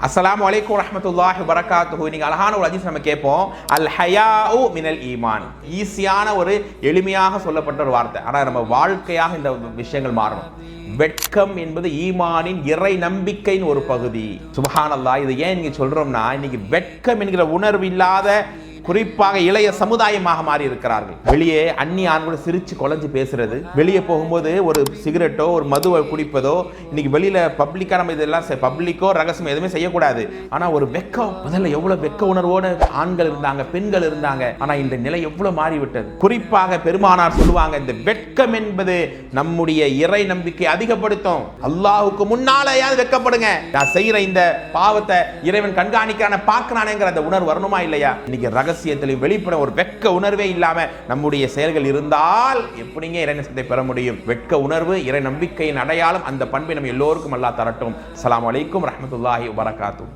அஸ்ஸலாமு அலைக்கும் வரஹ்மத்துல்லாஹி வபரகாத்துஹு. நீங்க அழகான ஒரு ஹதீஸ் நம்ம கேட்போம், அல் ஹயாஉ மினல் ஈமான். ஈஸியான ஒரு எளிமையாக சொல்லப்பட்ட ஒரு வார்த்தை, ஆனா நம்ம வாழ்க்கையாக இந்த விஷயங்கள் மாறணும். வெட்கம் என்பது ஈமானின் இறை நம்பிக்கையின் ஒரு பகுதி. சுப்ஹானல்லாஹ். இது ஏன் நீங்க சொல்றோம்னா, இன்னைக்கு வெட்கம் என்கிற உணர்வு இல்லாத குறிப்பாக இளைய சமுதாயமாக மாறி இருக்கிறார்கள். வெளியே அந்நிய ஆண்களோட சிரிச்சு குலைஞ்சு பேசுறது, வெளியே போகும்போது ஒரு சிகரெட்டோ ஒரு மதுவை குடிப்பதோ, இன்னைக்கு வெளியில பப்ளிக்கா நம்ம இதெல்லாம் பப்ளிக்கோ ரகசியம் எதுவுமே செய்யக்கூடாது. ஆனா ஒரு வெக்கம், முதல்ல எவ்வளவு வெக்க உணர்வோட ஆண்கள் இருந்தாங்க, பெண்கள் இருந்தாங்க. ஆனா இந்த நிலை எவ்வளவு மாறிவிட்டது. குறிப்பாக பெருமானார் சொல்லுவாங்க, இந்த வெட்கம் என்பது நம்முடைய இறை நம்பிக்கை அதிகப்படுத்தும். அல்லாஹுக்கு முன்னாலேயாவது வெக்கப்படுங்க. நான் செய்யற இந்த பாவத்தை இறைவன் கண்காணிக்கிறான பார்க்கிறானேங்கிற அந்த உணர்வு வரணுமா இல்லையா? இன்னைக்கு ரகசியத்தில் வெளிப்பட ஒரு வெட்க உணர்வே இல்லாம நம்முடைய செயல்கள் இருந்தால் எப்படிங்க இறை நேசத்தை பெற முடியும்? வெட்க உணர்வு இறை நம்பிக்கையின் அடையாளம். அந்த பண்பை நம்ம எல்லோருக்கும் அல்லாஹ் தரட்டும். அஸ்ஸலாமு அலைக்கும் வரஹ்மத்துல்லாஹி வபரகாத்துஹு.